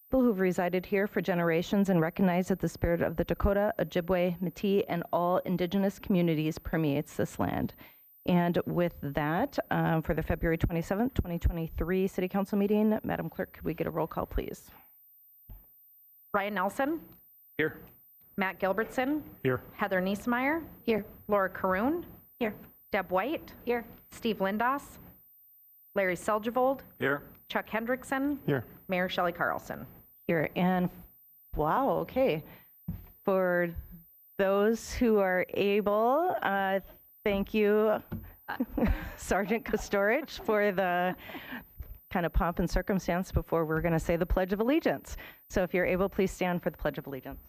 people who've resided here for generations and recognize that the spirit of the Dakota, Ojibwe, Métis, and all Indigenous communities permeates this land. And with that, for the February 27th, 2023 City Council meeting, Madam Clerk, could we get a roll call, please? Ryan Nelson. Here. Matt Gilbertson. Here. Heather Niesmeyer. Here. Laura Caroon. Here. Deb White. Here. Steve Lindas. Larry Seljevold. Here. Chuck Hendrickson. Here. Mayor Shelley Carlson. Here. And wow, okay. For those who are able, thank you, Sergeant Kostorich, for the kind of pomp and circumstance before we're going to say the Pledge of Allegiance. So if you're able, please stand for the Pledge of Allegiance.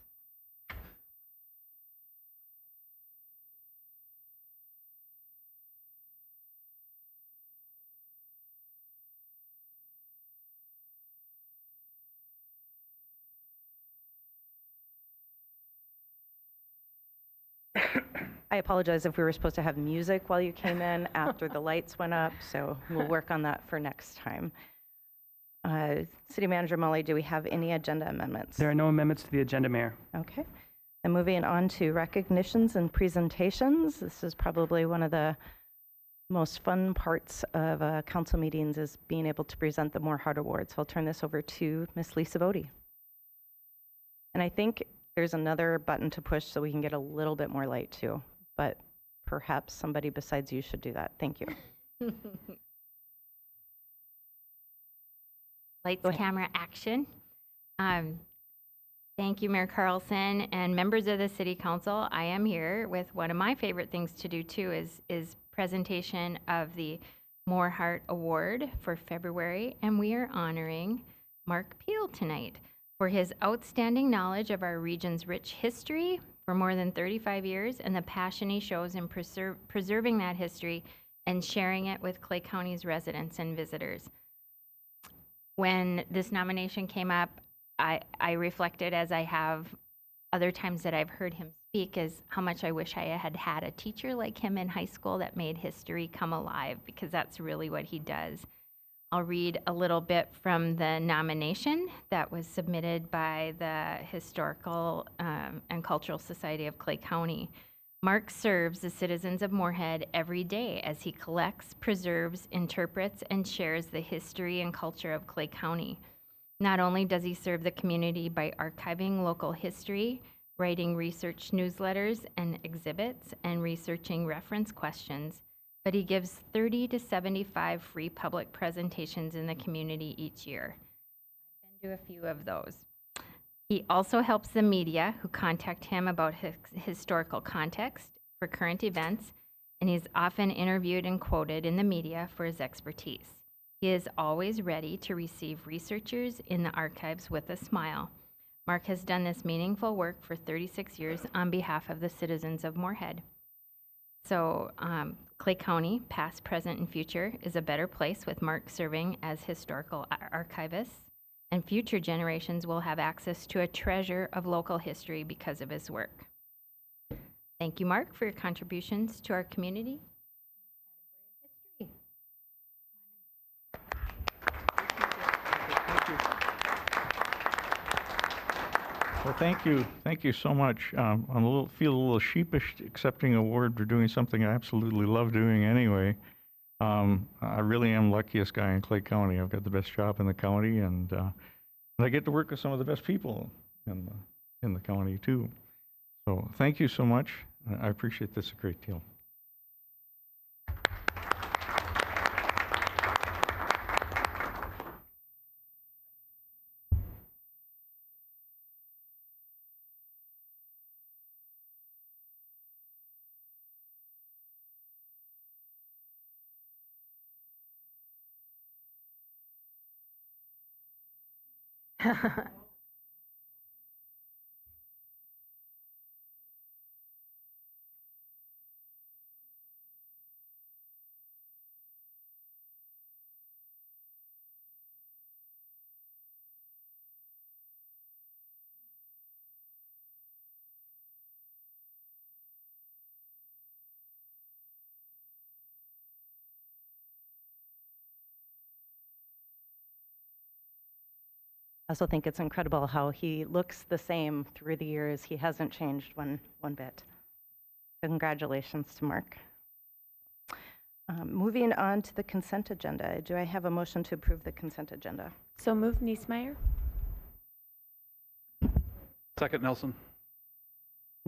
I apologize if we were supposed to have music while you came in after the lights went up, so we'll work on that for next time. City Manager Mully, do we have any agenda amendments? There are no amendments to the agenda, Mayor. Okay. And moving on to recognitions and presentations. This is probably one of the most fun parts of council meetings, is being able to present the Moorhead Awards. So I'll turn this over to Ms. Lisa Bodie. And I think there's another button to push so we can get a little bit more light too, but perhaps somebody besides you should do that. Thank you. Lights, camera, action. Thank you, Mayor Carlson and members of the City Council. I am here with one of my favorite things to do too, is presentation of the Moorhead Award for February, and we are honoring Mark Peel tonight for his outstanding knowledge of our region's rich history for more than 35 years and the passion he shows in preserving that history and sharing it with Clay County's residents and visitors. When this nomination came up, I reflected, as I have other times that I've heard him speak, is how much I wish I had had a teacher like him in high school that made history come alive, because that's really what he does. I'll read a little bit from the nomination that was submitted by the Historical and Cultural Society of Clay County. Mark serves the citizens of Moorhead every day as he collects, preserves, interprets, and shares the history and culture of Clay County. Not only does he serve the community by archiving local history, writing research newsletters and exhibits, and researching reference questions, but he gives 30 to 75 free public presentations in the community each year. I've been to a few of those. He also helps the media who contact him about historical context for current events, and he's often interviewed and quoted in the media for his expertise. He is always ready to receive researchers in the archives with a smile. Mark has done this meaningful work for 36 years on behalf of the citizens of Moorhead. So Clay County, past, present, and future, is a better place with Mark serving as historical archivist, and future generations will have access to a treasure of local history because of his work. Thank you, Mark, for your contributions to our community. Well, thank you. Thank you so much. Feel a little sheepish accepting an award for doing something I absolutely love doing anyway. I really am luckiest guy in Clay County. I've got the best job in the county, and I get to work with some of the best people in the county too. So thank you so much. I appreciate this a great deal. I also think it's incredible how he looks the same through the years. He hasn't changed one bit. Congratulations to Mark. Moving on to the consent agenda. Do I have a motion to approve the consent agenda? So moved, Niesmeyer. Second, Nelson.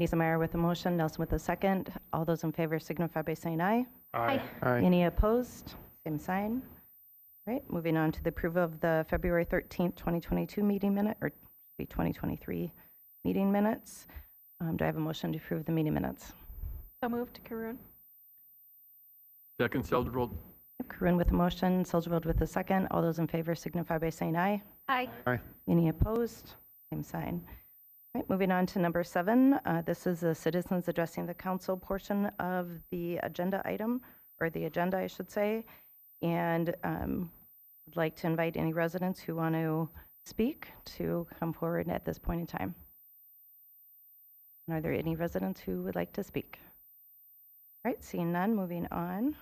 Niesemeyer with a motion, Nelson with a second. All those in favor signify by saying aye. Aye. Any opposed? Same sign. All right, moving on to the approval of the February 13th, 2022 meeting minute, or be 2023 meeting minutes. Do I have a motion to approve the meeting minutes? So moved, Karun. Second, Seldrold. Corinne with a motion, Soldier with a second. All those in favor signify by saying aye. Aye. Any opposed? Same sign. All right, moving on to number 7. This is the citizens addressing the council portion of the agenda item, or the agenda, I should say. And I'd like to invite any residents who want to speak to come forward at this point in time. Are there any residents who would like to speak? All right, seeing none, moving on.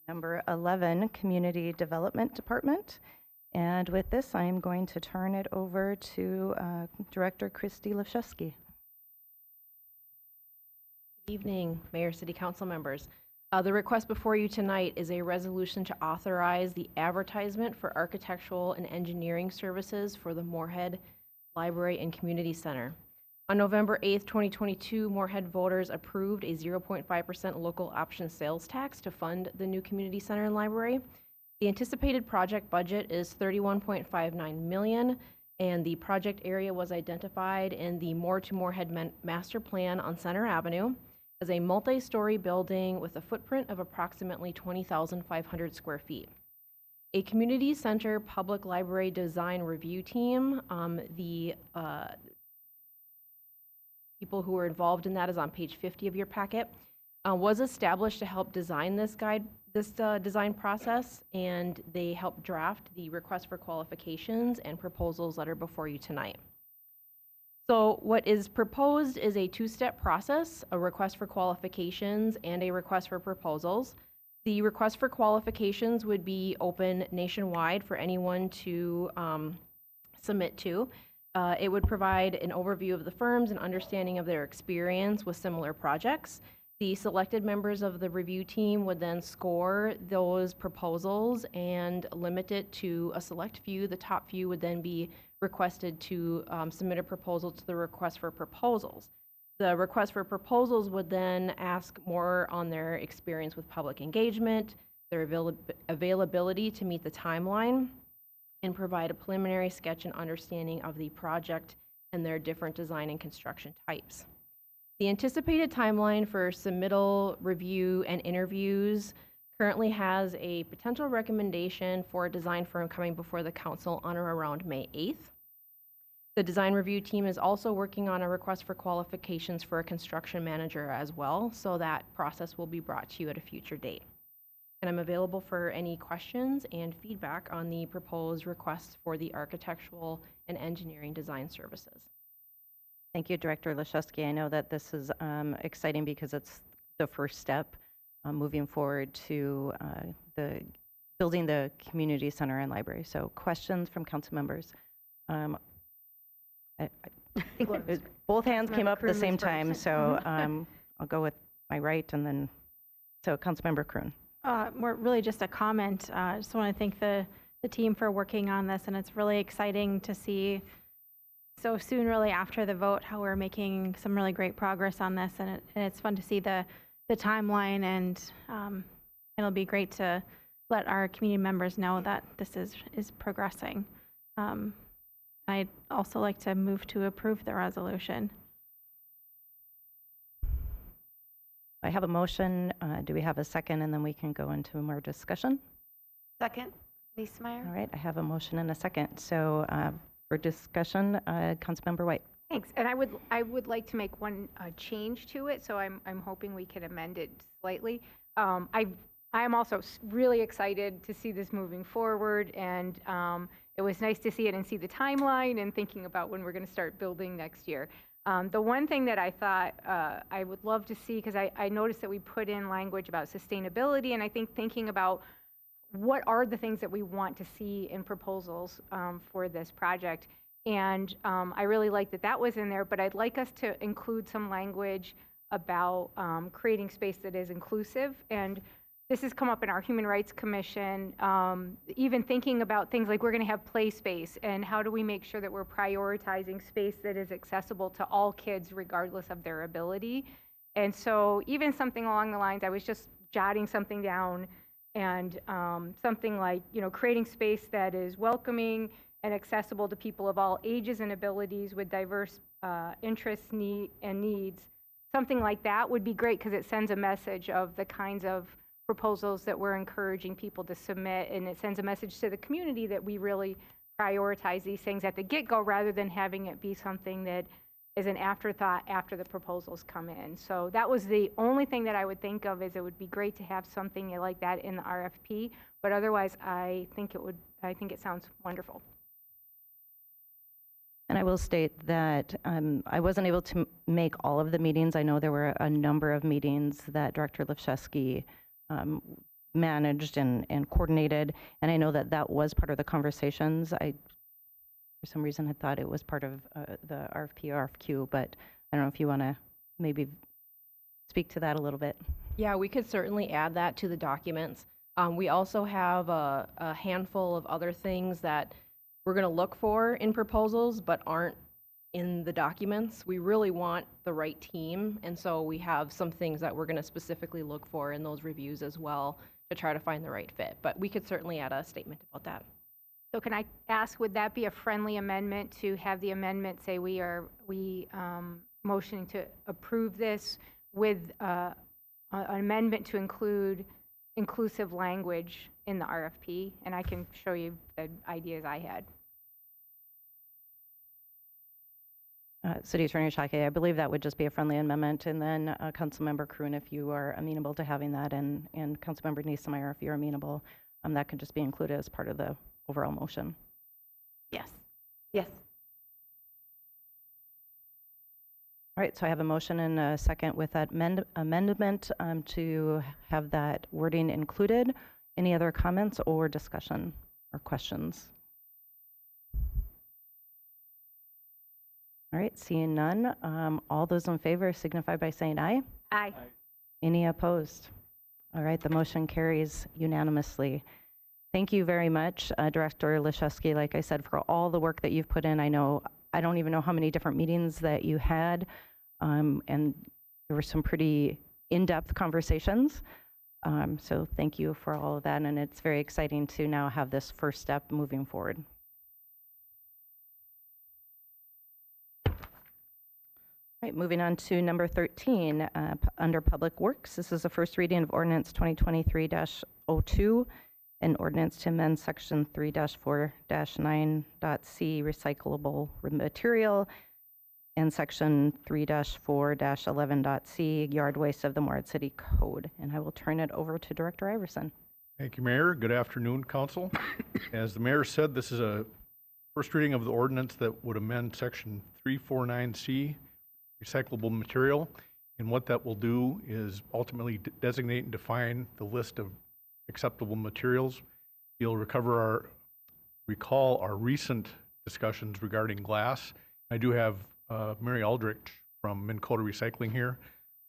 Number 11, Community Development Department. And with this, I am going to turn it over to Director Christy Lefshewski. Good evening, Mayor, City Council members. The request before you tonight is a resolution to authorize the advertisement for architectural and engineering services for the Moorhead Library and Community Center. On November 8th, 2022, Moorhead voters approved a 0.5% local option sales tax to fund the new community center and library. The anticipated project budget is $31.59 million, and the project area was identified in the Moore to Moorhead Master Plan on Center Avenue as a multi-story building with a footprint of approximately 20,500 square feet. A community center public library design review team, the people who were involved in that is on page 50 of your packet, was established to help design this design process, and they helped draft the request for qualifications and proposals that are before you tonight. So what is proposed is a 2-step process, a request for qualifications and a request for proposals. The request for qualifications would be open nationwide for anyone to submit to. It would provide an overview of the firms and understanding of their experience with similar projects. The selected members of the review team would then score those proposals and limit it to a select few. The top few would then be requested to submit a proposal to the request for proposals. The request for proposals would then ask more on their experience with public engagement, their availability to meet the timeline, and provide a preliminary sketch and understanding of the project and their different design and construction types. The anticipated timeline for submittal, review, and interviews currently has a potential recommendation for a design firm coming before the council on or around May 8th. The design review team is also working on a request for qualifications for a construction manager as well, so that process will be brought to you at a future date. And I'm available for any questions and feedback on the proposed requests for the architectural and engineering design services. Thank you, Director Leshewski. I know that this is exciting because it's the first step moving forward to the building the community center and library. So questions from council members? Both hands came up at the same time, so I'll go with my right and then, so Councilmember Kroon. More really just a comment. I just want to thank the team for working on this, and it's really exciting to see so soon, really after the vote, how we're making some really great progress on this, and it's fun to see the timeline, and it'll be great to let our community members know that this is progressing. I'd also like to move to approve the resolution. I have a motion. Do we have a second? And then we can go into more discussion. Second, Niesmeyer. All right, I have a motion and a second. So for discussion, Councilmember White. Thanks. And I would like to make one change to it, so I'm hoping we can amend it slightly. I am also really excited to see this moving forward, and it was nice to see it and see the timeline and thinking about when we're going to start building next year. The one thing that I thought I would love to see, because I noticed that we put in language about sustainability, and I think thinking about what are the things that we want to see in proposals for this project. And I really like that that was in there, but I'd like us to include some language about creating space that is inclusive. And this has come up in our Human Rights Commission, even thinking about things like we're going to have play space, and how do we make sure that we're prioritizing space that is accessible to all kids regardless of their ability. And so even something along the lines, I was just jotting something down, and something like, creating space that is welcoming and accessible to people of all ages and abilities with diverse interests and needs. Something like that would be great, because it sends a message of the kinds of proposals that we're encouraging people to submit, and it sends a message to the community that we really prioritize these things at the get-go, rather than having it be something that is an afterthought after the proposals come in. So that was the only thing that I would think of, is it would be great to have something like that in the RFP, but otherwise I think it sounds wonderful. And I will state that I wasn't able to make all of the meetings. I know there were a number of meetings that Director Lifshewski managed and coordinated, and I know that that was part of the conversations. For some reason, I thought it was part of the RFP, RFQ, but I don't know if you want to maybe speak to that a little bit. Yeah, we could certainly add that to the documents. We also have a handful of other things that we're going to look for in proposals but aren't in the documents. We really want the right team, and so we have some things that we're going to specifically look for in those reviews as well to try to find the right fit. But we could certainly add a statement about that. So can I ask, would that be a friendly amendment to have the amendment say we motioning to approve this with an amendment to include inclusive language in the RFP? And I can show you the ideas I had. City Attorney Shaki, I believe that would just be a friendly amendment, and then Councilmember Kroon, if you are amenable to having that, and Councilmember Niesemeyer, if you're amenable, that could just be included as part of the overall motion. Yes. Yes. All right, so I have a motion and a second with that amendment to have that wording included. Any other comments or discussion or questions? All right, seeing none, all those in favor signify by saying aye. Aye. Any opposed? All right, the motion carries unanimously. Thank you very much, Director Lifshewski, like I said, for all the work that you've put in. I don't even know how many different meetings that you had, and there were some pretty in-depth conversations. So thank you for all of that, and it's very exciting to now have this first step moving forward. All right, moving on to number 13, under Public Works. This is the first reading of Ordinance 2023-02, an ordinance to amend Section 3-4-9.c recyclable material and Section 3-4-11.c yard waste of the Moorhead City Code. And I will turn it over to Director Iverson. Thank you, Mayor. Good afternoon, Council. As the Mayor said, this is a first reading of the ordinance that would amend Section 349C, recyclable material. And what that will do is ultimately designate and define the list of acceptable materials. You'll recall our recent discussions regarding glass. I do have Mary Aldrich from Minnesota Recycling here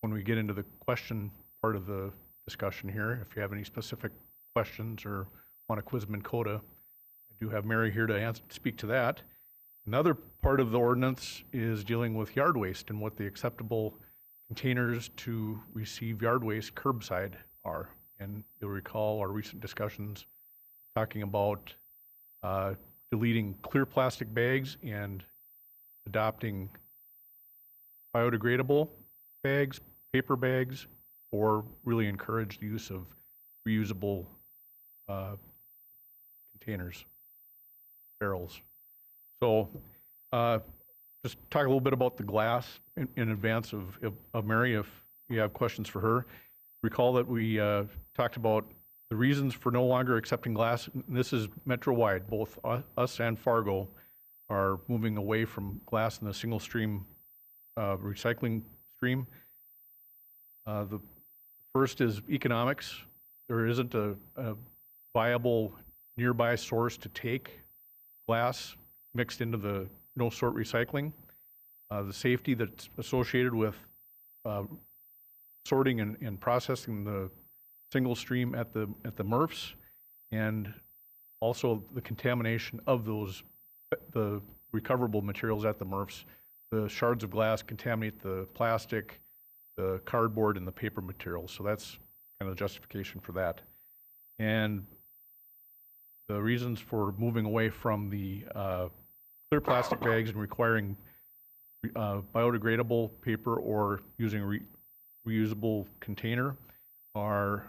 when we get into the question part of the discussion here. If you have any specific questions or want to quiz Minnesota, I do have Mary here to speak to that. Another part of the ordinance is dealing with yard waste and what the acceptable containers to receive yard waste curbside are. And you'll recall our recent discussions talking about deleting clear plastic bags and adopting biodegradable bags, paper bags, or really encourage the use of reusable containers, barrels. So just talk a little bit about the glass in advance of Mary, if you have questions for her. Recall that we talked about the reasons for no longer accepting glass. This is metro-wide. Both us and Fargo are moving away from glass in the single stream recycling stream. The first is economics. There isn't a viable nearby source to take glass mixed into the no-sort recycling. The safety that's associated with sorting and processing the single stream at the MRFs, and also the contamination of the recoverable materials at the MRFs. The shards of glass contaminate the plastic, the cardboard, and the paper materials. So that's kind of the justification for that. And the reasons for moving away from the clear plastic bags and requiring biodegradable paper or using a reusable container are,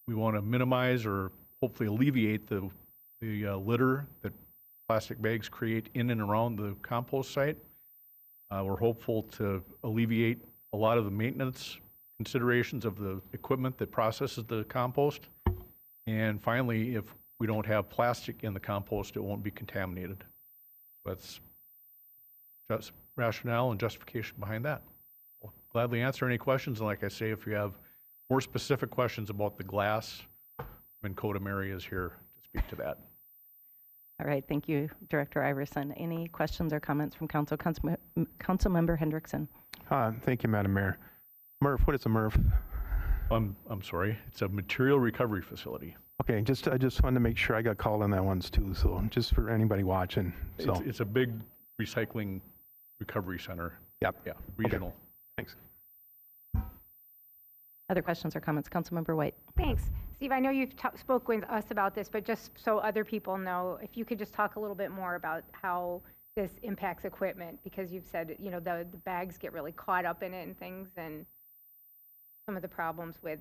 we want to minimize or hopefully alleviate the litter that plastic bags create in and around the compost site. We're hopeful to alleviate a lot of the maintenance considerations of the equipment that processes the compost. And finally, if we don't have plastic in the compost, it won't be contaminated. That's just rationale and justification behind that. I'll gladly answer any questions. And like I say, if you have more specific questions about the glass, Minn Kota Mary is here to speak to that. All right, thank you, Director Iverson. Any questions or comments from Council? Councilmember Hendrickson. Thank you, Madam Mayor. MRF, what is a MRF? I'm sorry, it's a material recovery facility. Okay, I just wanted to make sure I got called on that once too, so just for anybody watching. So It's a big recycling recovery center. Yep. Yeah, regional. Okay. Thanks. Other questions or comments? Councilmember White. Thanks. Steve, I know you've spoke with us about this, but just so other people know, if you could just talk a little bit more about how this impacts equipment, because you've said, you know, the bags get really caught up in it and things, and some of the problems with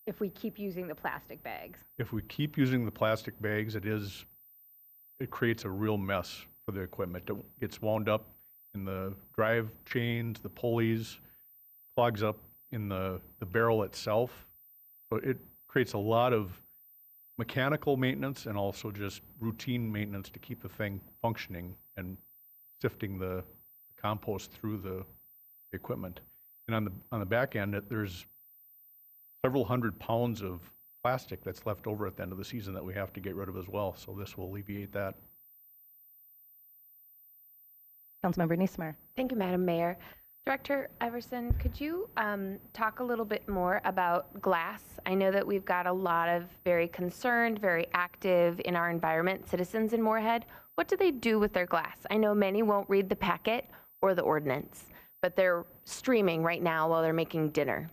if we keep using the plastic bags. If we keep using the plastic bags, it creates a real mess for the equipment. It gets wound up in the drive chains, the pulleys, clogs up in the barrel itself. So it creates a lot of mechanical maintenance and also just routine maintenance to keep the thing functioning and sifting the compost through the equipment. And on the back end, there's several hundred pounds of plastic that's left over at the end of the season that we have to get rid of as well. So this will alleviate that. Councilmember Niesmeyer. Thank you, Madam Mayor. Director Iverson, could you talk a little bit more about glass? I know that we've got a lot of very concerned, very active in our environment citizens in Moorhead. What do they do with their glass? I know many won't read the packet or the ordinance, but they're streaming right now while they're making dinner.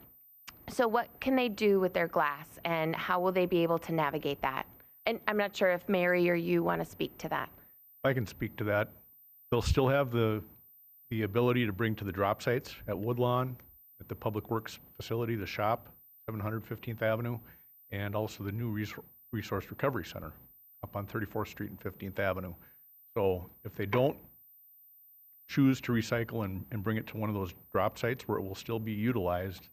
So what can they do with their glass, and how will they be able to navigate that? And I'm not sure if Mary or you want to speak to that. I can speak to that. They'll still have the ability to bring to the drop sites at Woodlawn, at the Public Works facility, the shop, 700 15th Avenue, and also the new Resource Recovery Center up on 34th Street and 15th Avenue. So if they don't choose to recycle and bring it to one of those drop sites where it will still be utilized,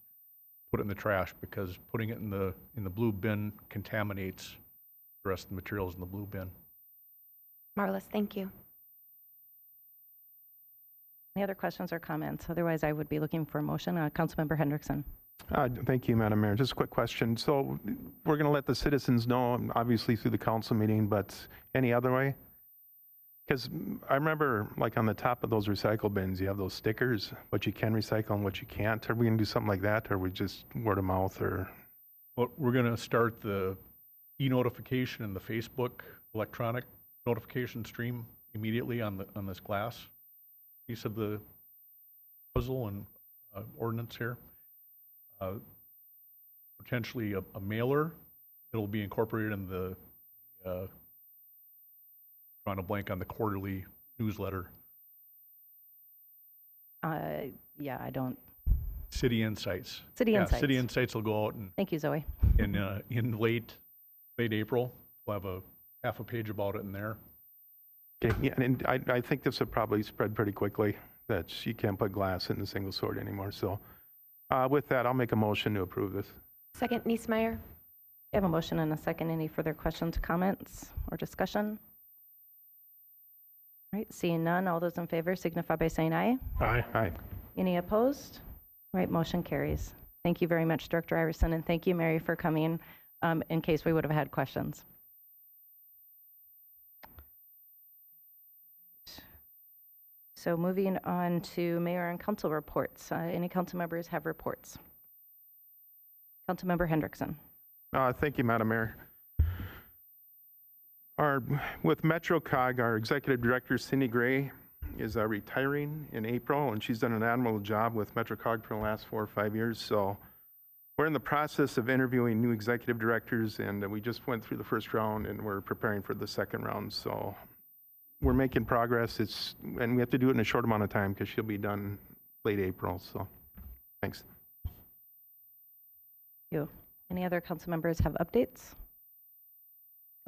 put it in the trash, because putting it in the blue bin contaminates the rest of the materials in the blue bin. Marvelous, thank you. Any other questions or comments? Otherwise, I would be looking for a motion. Councilmember Hendrickson. Thank you, Madam Mayor. Just a quick question. So we're going to let the citizens know, obviously through the council meeting, but any other way? Because I remember, like on the top of those recycle bins, you have those stickers, what you can recycle and what you can't. Are we going to do something like that, or we just word of mouth, or? Well, we're going to start the e-notification and the Facebook electronic notification stream immediately on this glass piece of the puzzle and ordinance here. Potentially a mailer. It'll be incorporated in the drawing a blank on the quarterly newsletter. Yeah, I don't. City Insights. City Insights. City Insights will go out and Thank you, Zoe. in late April. We'll have a half a page about it in there. Okay, yeah, and I think this would probably spread pretty quickly, that you can't put glass in the single sort anymore. So with that, I'll make a motion to approve this. Second, Niesmeyer. I have a motion and a second. Any further questions, comments, or discussion? All right, seeing none, all those in favor signify by saying aye. Aye. Aye. Any opposed? All right, motion carries. Thank you very much, Director Iverson, and thank you, Mary, for coming. in case we would have had questions. So moving on to mayor and council reports. Any council members have reports? Councilmember Hendrickson. Thank you, Madam Mayor. With MetroCog, our executive director, Cindy Gray, is retiring in April, and she's done an admirable job with MetroCog for the last 4 or 5 years. So we're in the process of interviewing new executive directors, and we just went through the first round, and we're preparing for the second round. So we're making progress. And we have to do it in a short amount of time because she'll be done late April. So thanks. Thank you. Any other council members have updates?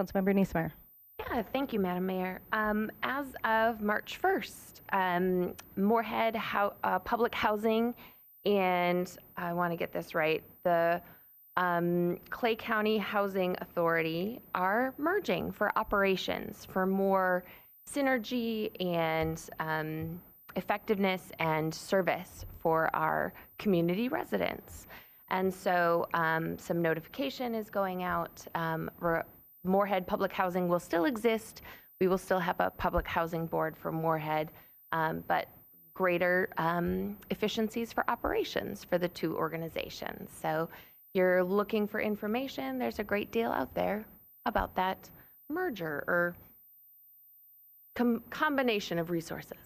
Councilmember Niesmeyer. Yeah, thank you, Madam Mayor. As of March 1st, Moorhead Public Housing and, I want to get this right, the Clay County Housing Authority are merging for operations, for more synergy and effectiveness and service for our community residents. And so some notification is going out. Moorhead Public Housing will still exist. We will still have a public housing board for Moorhead, but greater efficiencies for operations for the two organizations. So if you're looking for information, there's a great deal out there about that merger or combination of resources.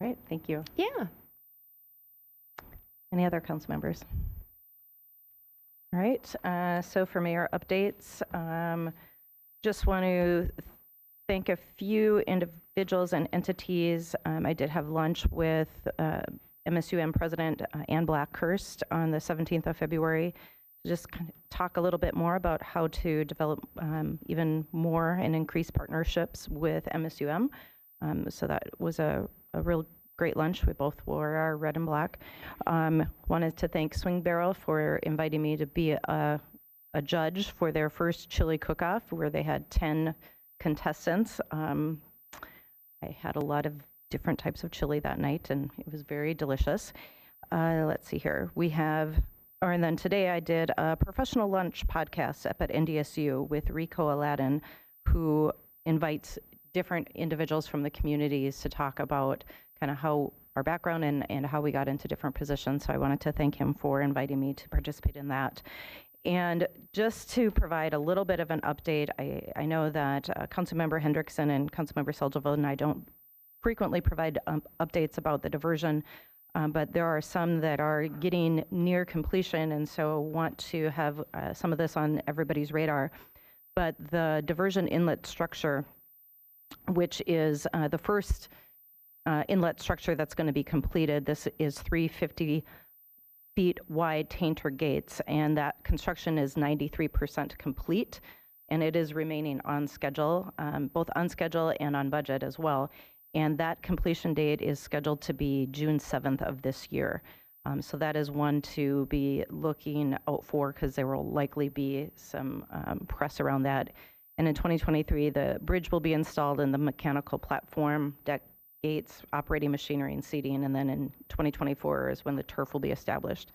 All right, thank you. Yeah. Any other council members? All right, so for mayor updates, just want to thank a few individuals and entities. I did have lunch with MSUM President Ann Blackhurst on the 17th of February to just kind of talk a little bit more about how to develop even more and increase partnerships with MSUM. So that was a real great lunch. We both wore our red and black. Wanted to thank Swing Barrel for inviting me to be a judge for their first chili cook-off, where they had 10 contestants. I had a lot of different types of chili that night, and it was very delicious. Let's see here. And then today I did a professional lunch podcast up at NDSU with Rico Aladdin, who invites different individuals from the communities to talk about kind of how our background and how we got into different positions. So I wanted to thank him for inviting me to participate in that. And just to provide a little bit of an update, I know that Councilmember Hendrickson and Councilmember Seljevold and I don't frequently provide updates about the diversion, but there are some that are getting near completion, and so want to have some of this on everybody's radar. But the diversion inlet structure, which is the first inlet structure that's going to be completed. This is 350 feet wide tainter gates, and that construction is 93% complete, and it is remaining on schedule, both on schedule and on budget as well. And that completion date is scheduled to be June 7th of this year. So that is one to be looking out for, because there will likely be some press around that. And in 2023, the bridge will be installed in the mechanical platform, deck, gates, operating machinery, and seating. And then in 2024 is when the turf will be established.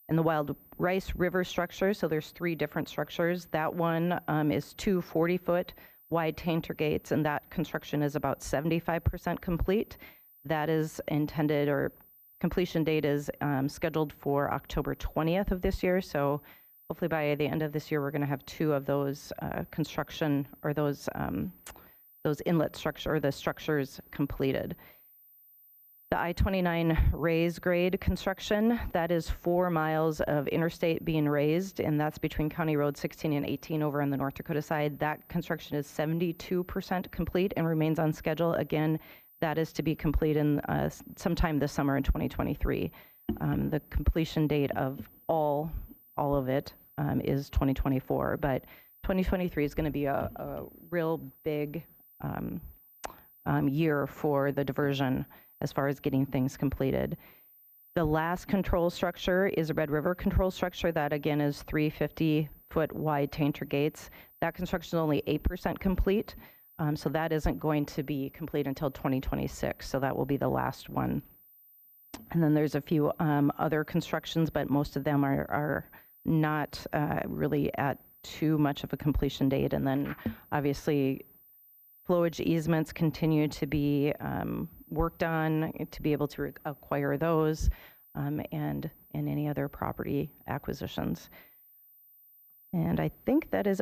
And the Wild Rice River structure, so there's 3 different structures. That one is 2 40-foot wide tainter gates, and that construction is about 75% complete. That is intended, or completion date is scheduled for October 20th of this year. So hopefully by the end of this year, we're going to have 2 of those construction, or those inlet structure, or the structures completed. The I-29 raise grade construction, that is 4 miles of interstate being raised, and that's between County Road 16 and 18 over on the North Dakota side. That construction is 72% complete and remains on schedule. Again, that is to be complete in sometime this summer in 2023. The completion date of all of it is 2024, but 2023 is going to be a real big year for the diversion as far as getting things completed. The last control structure is a Red River control structure. That again is 350-foot wide tainter gates. That construction is only 8% complete, so that isn't going to be complete until 2026, so that will be the last one. And then there's a few other constructions, but most of them are not really at too much of a completion date. And then obviously flowage easements continue to be worked on to be able to acquire those and any other property acquisitions. And I think that is,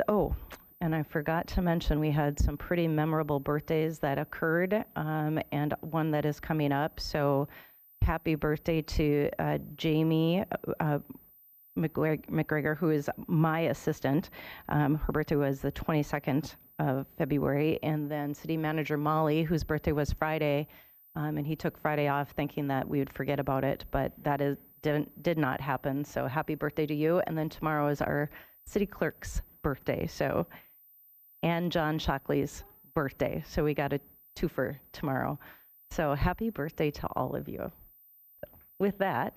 and I forgot to mention, we had some pretty memorable birthdays that occurred and one that is coming up. So happy birthday to Jamie McGregor, who is my assistant. Her birthday was the 22nd of February. And then City Manager Molly, whose birthday was Friday, and he took Friday off thinking that we would forget about it, but that did not happen. So happy birthday to you. And then tomorrow is our city clerk's birthday. So, and John Shockley's birthday. So we got a twofer tomorrow. So happy birthday to all of you. So with that,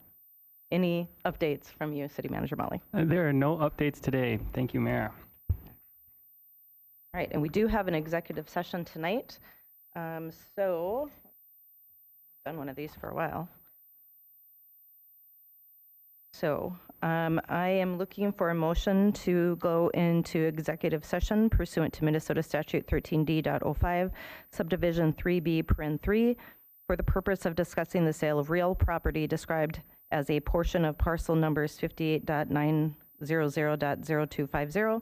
any updates from you, City Manager Molly? There are no updates today. Thank you, Mayor. All right, and we do have an executive session tonight. So, I've done one of these for a while. So, I am looking for a motion to go into executive session pursuant to Minnesota Statute 13D.05, subdivision 3B, paren 3, for the purpose of discussing the sale of real property described as a portion of parcel numbers 58.900.0250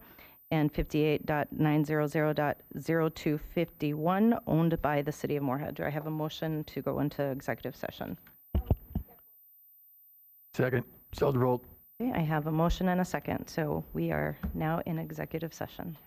and 58.900.0251 owned by the City of Moorhead. Do I have a motion to go into executive session? Second. Seldrold. Okay, I have a motion and a second. So we are now in executive session.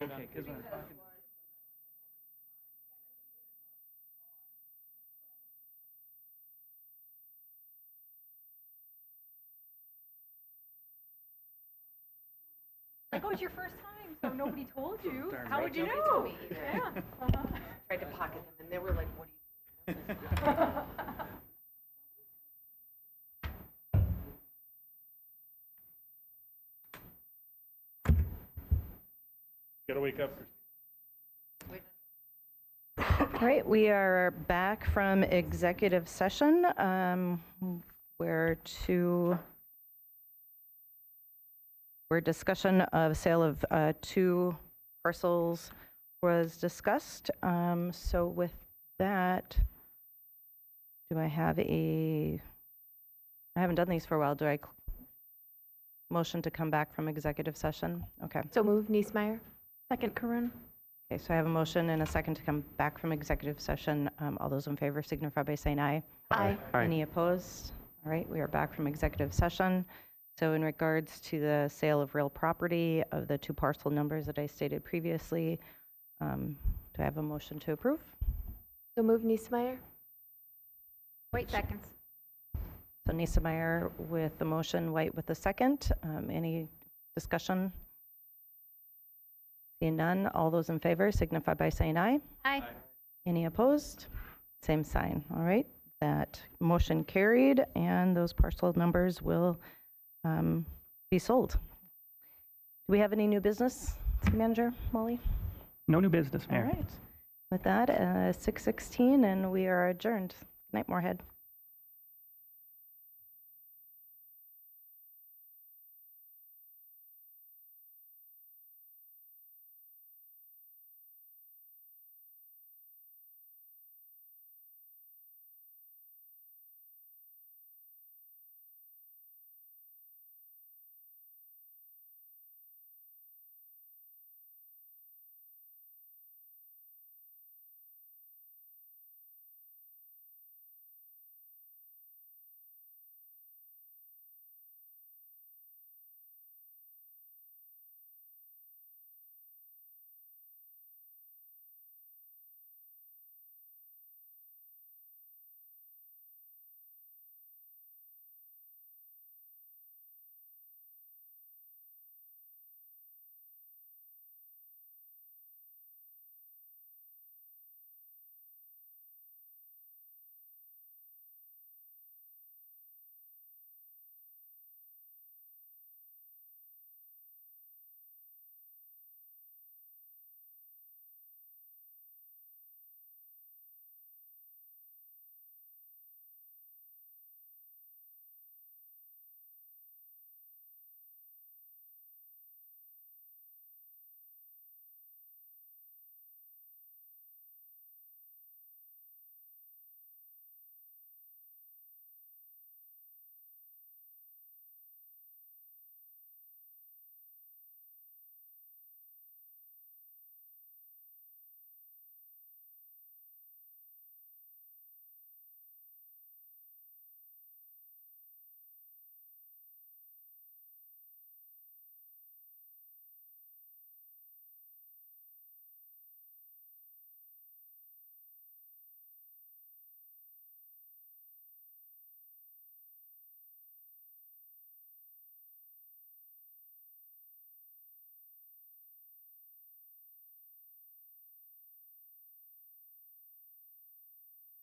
Like, oh, it's your first time, so nobody told you. How would you know? Yeah. Tried to pocket them, and they were like, what are you Gotta wake up. All right, we are back from executive session where discussion of sale of 2 parcels was discussed. So with that, I haven't done these for a while. Do I motion to come back from executive session? Okay. So move, Niesmeyer. Second, Corinne. Okay, so I have a motion and a second to come back from executive session. All those in favor signify by saying aye. Aye. Aye. Any opposed? All right, we are back from executive session. So in regards to the sale of real property of the 2 parcel numbers that I stated previously, do I have a motion to approve? So move, Niesmeyer. Wait seconds. So Niesemeyer with the motion, White with the second. Any discussion? Seeing none, all those in favor signify by saying aye. Aye. Any opposed? Same sign. All right, that motion carried, and those parcel numbers will be sold. Do we have any new business, City Manager Molly? No new business, All Mayor. right. With that, 6:16, and we are adjourned. Good night, Moorhead.